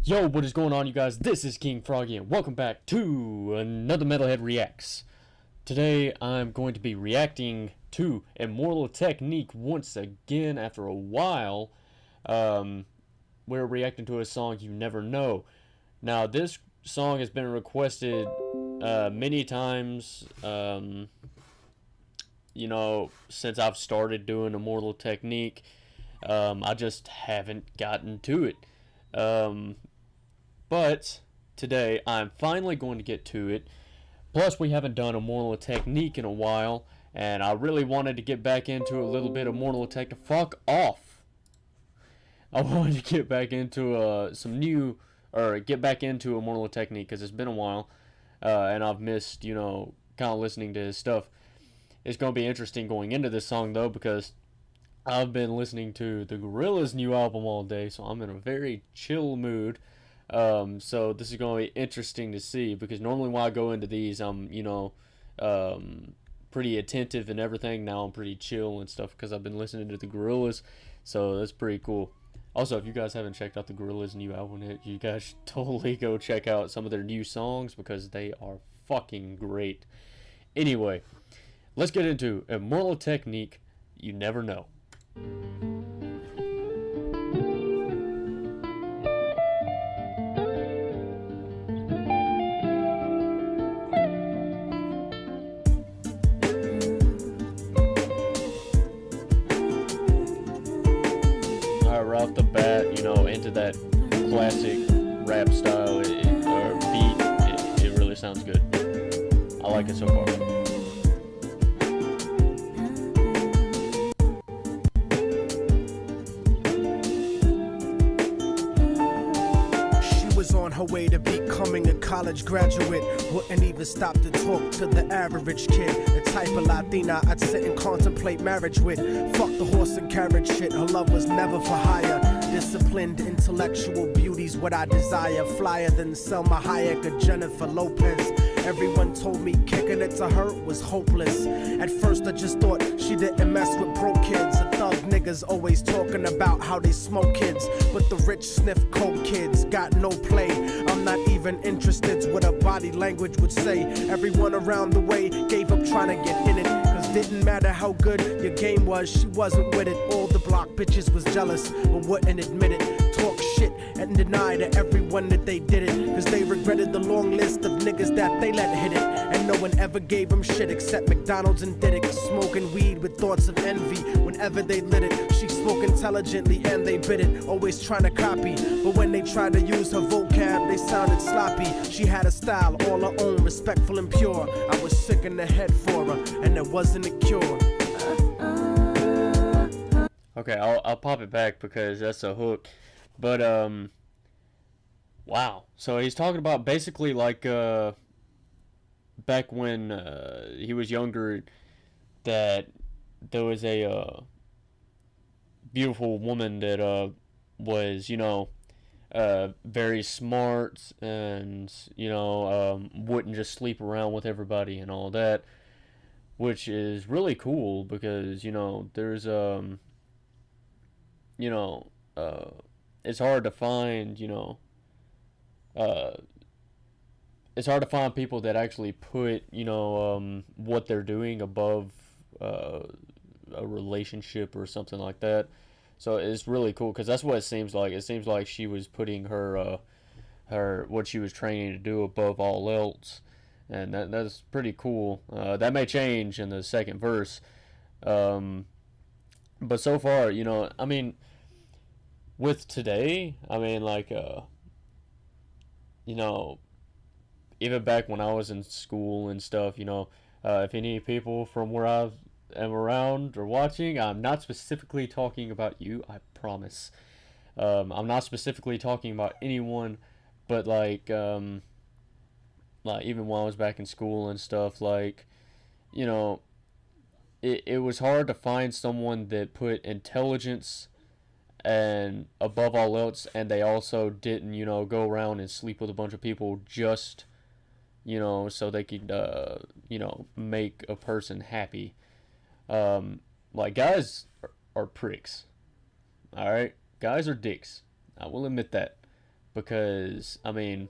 Yo, what is going on, you guys? This is King Froggy, and welcome back to another Metalhead Reacts. Today, I'm going to be reacting to Immortal Technique once again after a while. We're reacting to a song You Never Know. Now, this song has been requested many times, since I've started doing Immortal Technique. I just haven't gotten to it. But today I'm finally going to get to it. Plus, we haven't done Immortal Technique in a while, and I really wanted to get back into a little bit of Immortal Technique. Fuck off! I wanted to get back into get back into Immortal Technique because it's been a while, and I've missed, kind of listening to his stuff. It's going to be interesting going into this song though because I've been listening to the Gorillaz' new album all day, so I'm in a very chill mood. So this is going to be interesting to see because normally when I go into these, I'm, pretty attentive and everything. Now I'm pretty chill and stuff because I've been listening to the Gorillaz, so that's pretty cool. Also, if you guys haven't checked out the Gorillaz' new album yet, you guys should totally go check out some of their new songs because they are fucking great. Anyway, let's get into Immortal Technique, You Never Know. Right off the bat, into that classic rap style or beat, it really sounds good. I like it so far. On her way to becoming a college graduate, wouldn't even stop to talk to the average kid. The type of Latina I'd sit and contemplate marriage with. Fuck the horse and carriage shit, her love was never for hire. Disciplined intellectual beauty's what I desire. Flyer than Selma Hayek or Jennifer Lopez. Everyone told me kicking it to her was hopeless. At first I just thought she didn't mess with broke kids. The thug niggas always talking about how they smoke kids, but the rich sniff coke kids got no play. I'm not even interested what her body language would say. Everyone around the way gave up trying to get in it, cause didn't matter how good your game was, she wasn't with it. All the block bitches was jealous but wouldn't admit it. Talk shit and deny to everyone that they did it, cause they regretted the long list of niggas that they let hit it. And no one ever gave them shit except McDonald's and Diddick. Smoking weed with thoughts of envy whenever they lit it. She spoke intelligently and they bit it, always trying to copy, but when they tried to use her vocab they sounded sloppy. She had a style all her own, respectful and pure. I was sick in the head for her and there wasn't a cure. Okay, I'll pop it back because that's a hook. But wow. So he's talking about basically like back when he was younger, that there was a beautiful woman that was very smart and wouldn't just sleep around with everybody and all that, which is really cool because there's it's hard to find, it's hard to find people that actually put, what they're doing above a relationship or something like that. So it's really cool because that's what it seems like. It seems like she was putting her what she was training to do above all else, and that's pretty cool. That may change in the second verse, but so far, I mean, with today, I mean, like, even back when I was in school and stuff, if any people from where I am around or watching, I'm not specifically talking about you, I promise. I'm not specifically talking about anyone, but like even when I was back in school and stuff, like, it was hard to find someone that put intelligence and above all else, and they also didn't go around and sleep with a bunch of people just so they could make a person happy. Like, guys are pricks, all right? Guys are dicks, I will admit that, because, I mean,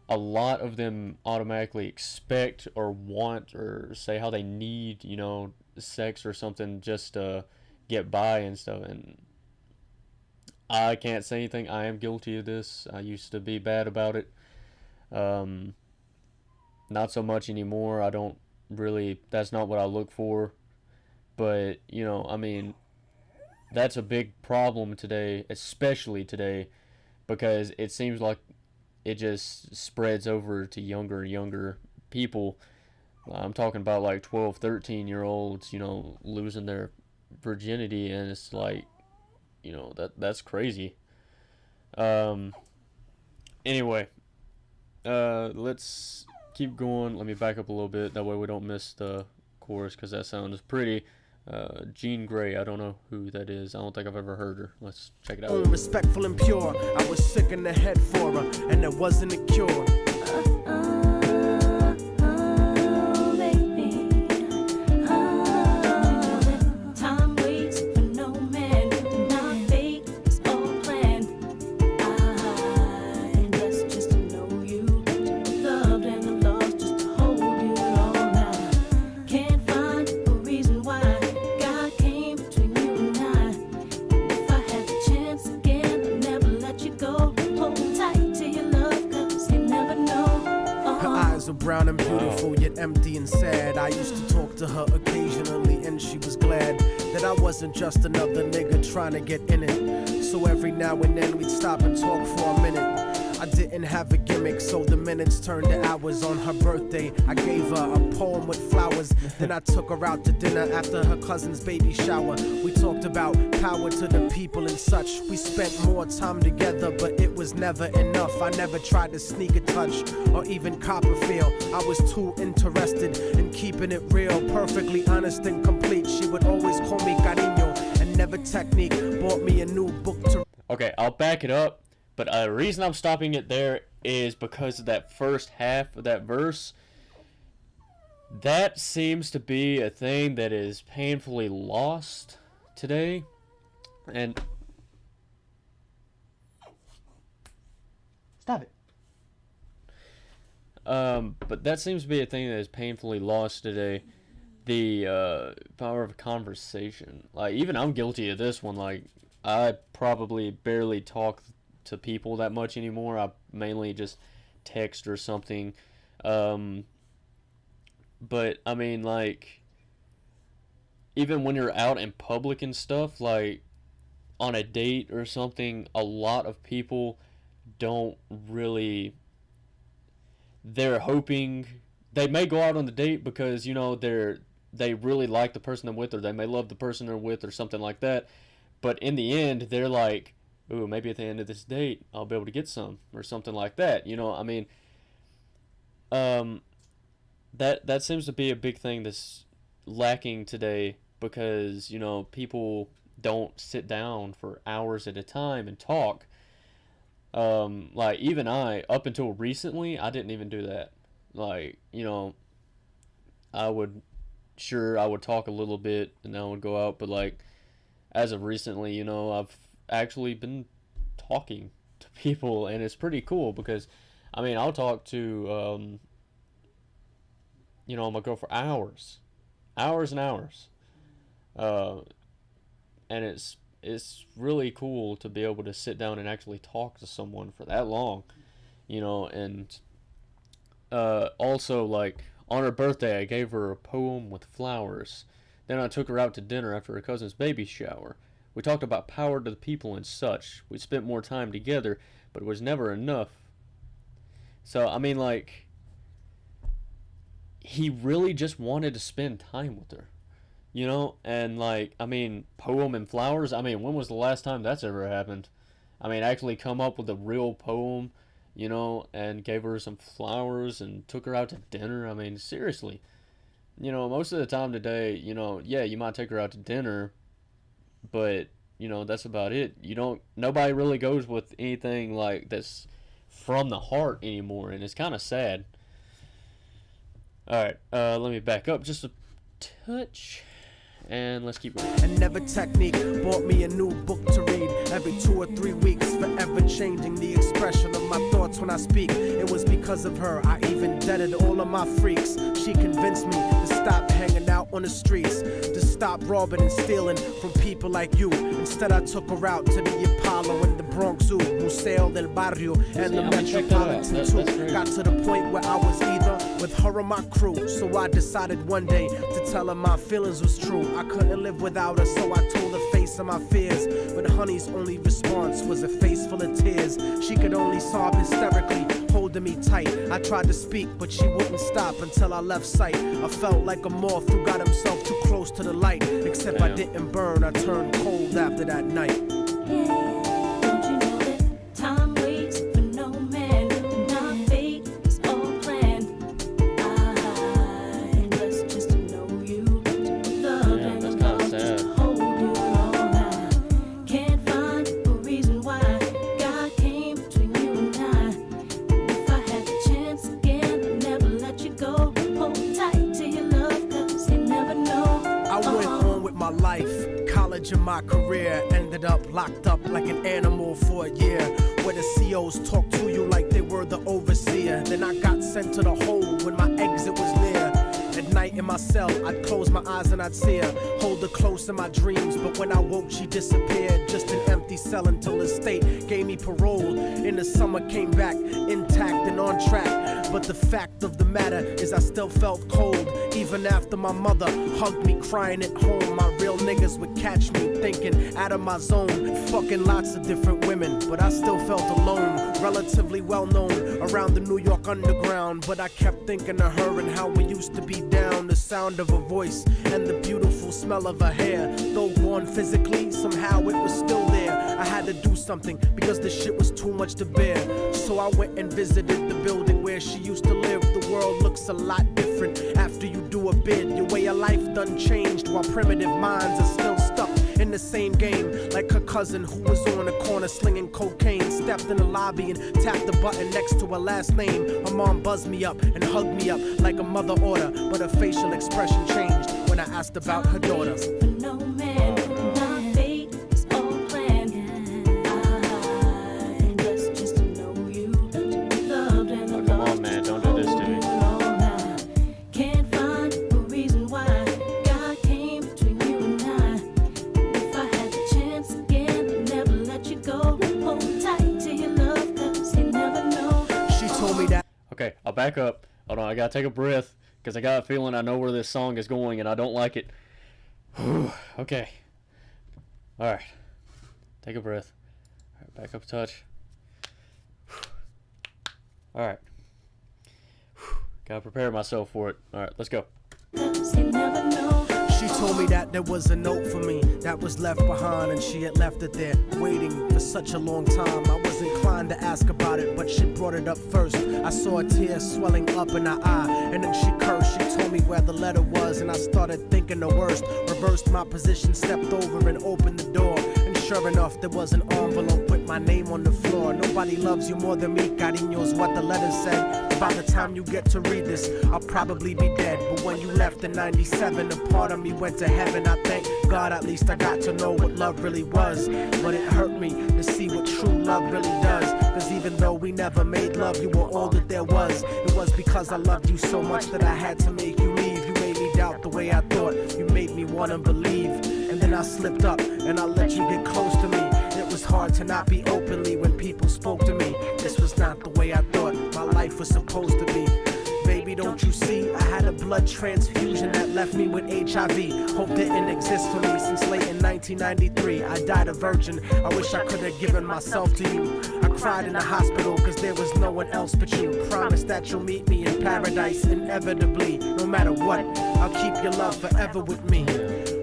a lot of them automatically expect or want or say how they need, you know, sex or something just to get by and stuff. And I can't say anything. I am guilty of this. I used to be bad about it. Um, Not so much anymore. I don't really, that's not what I look for. But, you know, I mean, that's a big problem today, especially today, because it seems like it just spreads over to younger and younger people. I'm talking about like 12, 13 year olds, you know, losing their virginity, and it's like, you know, that's crazy. Um, anyway, let's keep going. Let me back up a little bit. That way we don't miss the chorus because that sounds pretty. Jean Grey, I don't know who that is. I don't think I've ever heard her. Let's check it out. Respectful and pure, I was sick in the head for her, and there wasn't a cure. Brown and beautiful, yet empty and sad. I used to talk to her occasionally, and she was glad that I wasn't just another nigga trying to get in it. So every now and then we'd stop and talk for a minute. I didn't have a gimmick, so the minutes turned to hours. On her birthday, I gave her a poem with flowers. Then I took her out to dinner after her cousin's baby shower. We talked about power to the people and such. We spent more time together, but it was never enough. I never tried to sneak a touch or even cop a feel. I was too interested in keeping it real, perfectly honest and complete. She would always call me cariño and never technique. Bought me a new book to... Okay, I'll back it up. But the reason I'm stopping it there is because of that first half of that verse. That seems to be a thing that is painfully lost today. And... Stop it. But that seems to be a thing that is painfully lost today. The power of conversation. Like, even I'm guilty of this one. Like, I probably barely talk to people that much anymore. I mainly just text or something. But I mean, like, even when you're out in public and stuff, like on a date or something, a lot of people don't really, they're hoping they may go out on the date because, you know, they really like the person they're with, or they may love the person they're with, or something like that. But in the end, they're like, ooh, maybe at the end of this date, I'll be able to get some, or something like that. You know, I mean, that seems to be a big thing that's lacking today, because, you know, people don't sit down for hours at a time and talk. Like, even I, up until recently, I didn't even do that. Like, you know, I would talk a little bit, and then I would go out, but, like, as of recently, you know, I've actually been talking to people, and it's pretty cool, because, I mean, I'll talk to, you know, my girl for hours and hours, and it's really cool to be able to sit down and actually talk to someone for that long, you know. And also, like, on her birthday, I gave her a poem with flowers. Then I took her out to dinner after her cousin's baby shower. We talked about power to the people and such. We spent more time together, but it was never enough. So, I mean, like, he really just wanted to spend time with her, you know? And, like, I mean, poem and flowers, I mean, when was the last time that's ever happened? I mean, actually come up with a real poem, you know, and gave her some flowers and took her out to dinner. I mean, seriously. You know, most of the time today, you know, yeah, you might take her out to dinner, but, you know, that's about it. Nobody really goes with anything like that's from the heart anymore, and it's kind of sad. Alright, let me back up just a touch, And let's keep going. And never technique bought me a new book to read every 2 or 3 weeks, forever changing the expression of my thoughts when I speak. It was because of her I even deaded all of my freaks. She convinced me to stop hanging out on the streets, to stop robbing and stealing from people like you. Instead I took her out to the Apollo and the Bronx Zoo, Museo del Barrio, and the Metropolitan too. Got to the point where I was either with her or my crew, so I decided one day to tell her my feelings was true. I couldn't live without her, so I told her face of my fears. But honey's only response was a face full of tears. She could only sob hysterically, holding me tight. I tried to speak, but she wouldn't stop until I left sight. I felt like a moth who got himself too close to the light. Except I didn't burn, I turned cold after that night. In my career, ended up locked up like an animal for a year, where the COs talk to you like they were the overseer. Then I got sent to the hole when my exit was near. At night in my cell, I'd close my eyes and I'd see her, hold her close in my dreams. But when I woke, she disappeared. Just an empty cell until the state gave me parole. In the summer, came back intact and on track. But the fact of the matter is I still felt cold. Even after my mother hugged me crying at home, my real niggas would catch me thinking out of my zone, fucking lots of different women. But I still felt alone, relatively well known around the New York underground. But I kept thinking of her and how we used to be down. The sound of her voice and the beautiful smell of her hair. Though gone physically, somehow it was still there. I had to do something because the shit was too much to bear. So I went and visited the building where she used to live. The world looks a lot different after you do a bid. Your way of life done changed while primitive minds are still stuck in the same game. Like her cousin who was on the corner slinging cocaine, stepped in the lobby and tapped the button next to her last name. Her mom buzzed me up and hugged me up like a mother order, but her facial expression changed when I asked about her daughter. Okay, I'll back up. Hold on, I gotta take a breath because I got a feeling I know where this song is going and I don't like it. Okay. Alright. Take a breath. Alright, back up a touch. Alright. Gotta prepare myself for it. Alright, let's go. She told me that there was a note for me that was left behind, and she had left it there waiting for such a long time. I was inclined to ask about it, but she brought it up first. I saw a tear swelling up in her eye, and then she cursed. She told me where the letter was, and I started thinking the worst. Reversed my position, stepped over and opened the door, and sure enough there was an envelope with my name on the floor. Nobody loves you more than me, cariño's what the letter said. By the time you get to read this, I'll probably be dead. But when you left in 97, a part of me went to heaven. I thank God at least I got to know what love really was. But it hurt me to see what true love really does. Cause even though we never made love, you were all that there was. It was because I loved you so much that I had to make you leave. You made me doubt the way I thought. You made me wanna believe. And then I slipped up and I let you get close to me. It was hard to not be openly when people spoke to me. This was not the way I thought my life was supposed to be. Baby, don't you see? I had a blood transfusion that left me with HIV. Hope didn't exist for me since late in 1993. I died a virgin. I wish I could have given myself to you. I cried in the hospital cause there was no one else but you. Promise that you'll meet me in paradise inevitably. No matter what, I'll keep your love forever with me.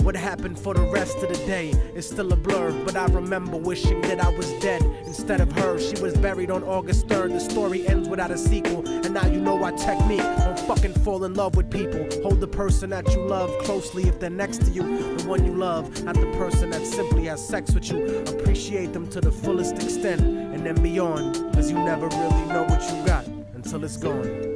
What happened for the rest of the day is still a blur, but I remember wishing that I was dead instead of her. She was buried on August 3rd. The story ends without a sequel, and now you know I technique. Don't fucking fall in love with people. Hold the person that you love closely if they're next to you. The one you love, not the person that simply has sex with you. Appreciate them to the fullest extent, and then beyond, cause you never really know what you got until it's gone.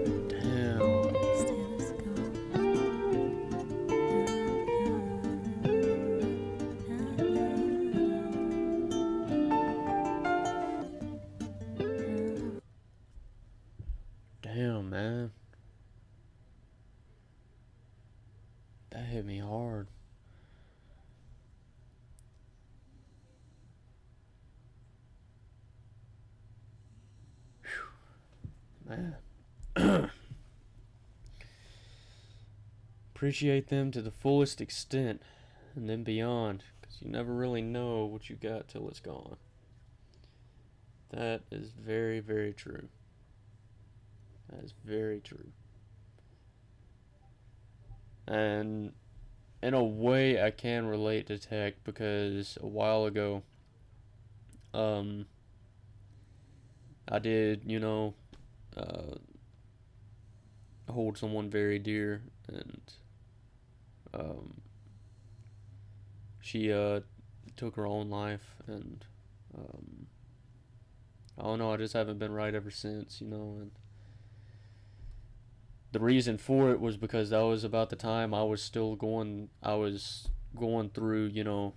man. Appreciate them to the fullest extent and then beyond, because you never really know what you got till it's gone. That is very, very true. That is very true. And in a way, I can relate to tech because a while ago, um, I did, uh, hold someone very dear, and um, she took her own life, and um, I don't know. I just haven't been right ever since, and the reason for it was because that was about the time I was going through,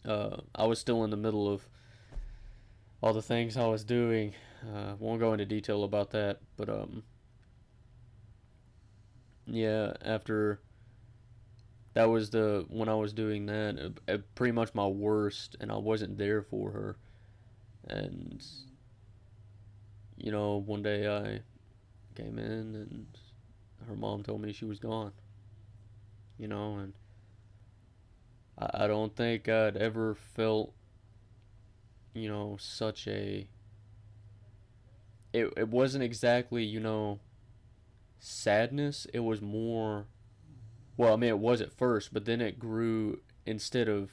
I was still in the middle of all the things I was doing. Won't go into detail about that, but yeah, after that was the when I was doing that, pretty much my worst, and I wasn't there for her. And one day I came in and her mom told me she was gone. And I don't think I'd ever felt, such a. It wasn't exactly, sadness. It was more. Well, I mean, it was at first, but then it grew instead of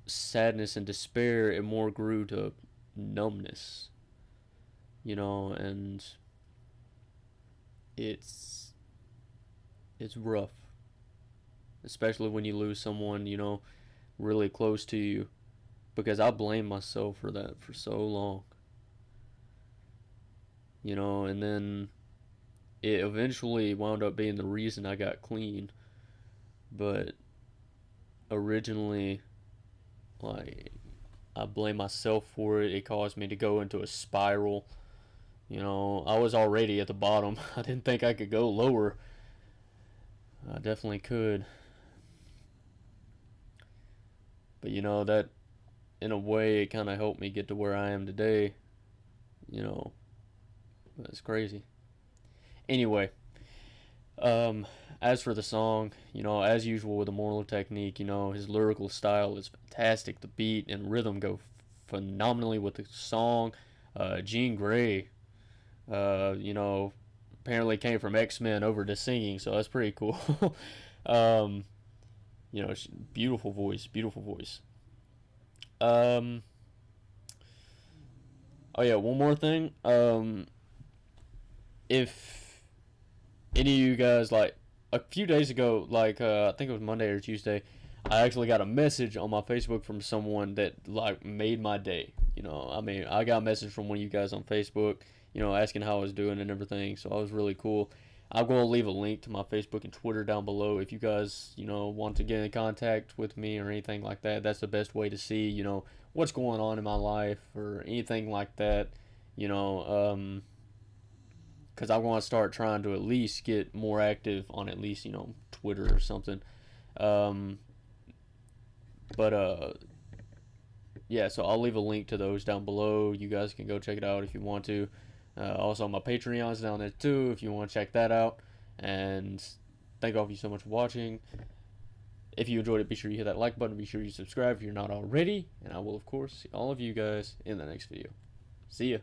sadness and despair, it more grew to numbness, and it's it's rough, especially when you lose someone, really close to you, because I blame myself for that for so long, and then it eventually wound up being the reason I got clean, but originally, like, I blame myself for it. It caused me to go into a spiral. I was already at the bottom. I didn't think I could go lower. I definitely could. But that in a way it kind of helped me get to where I am today. You know, it's crazy. Anyway, um, as for the song, as usual with Immortal Technique, his lyrical style is fantastic. The beat and rhythm go phenomenally with the song. Jean Grey, apparently came from X-Men over to singing, so that's pretty cool. um, beautiful voice, beautiful voice. Um, oh yeah, one more thing. If any of you guys, like, a few days ago, like, I think it was Monday or Tuesday, I actually got a message on my Facebook from someone that, like, made my day. I mean, I got a message from one of you guys on Facebook, asking how I was doing and everything, so I was really cool. I'm going to leave a link to my Facebook and Twitter down below if you guys, want to get in contact with me or anything like that. That's the best way to see, what's going on in my life or anything like that, you know, because I want to start trying to at least get more active on at least, Twitter or something. Um, but yeah, so I'll leave a link to those down below. You guys can go check it out if you want to. Also, my Patreon's down there too if you want to check that out. And thank all of you so much for watching. If you enjoyed it, be sure you hit that like button. Be sure you subscribe if you're not already. And I will, of course, see all of you guys in the next video. See ya.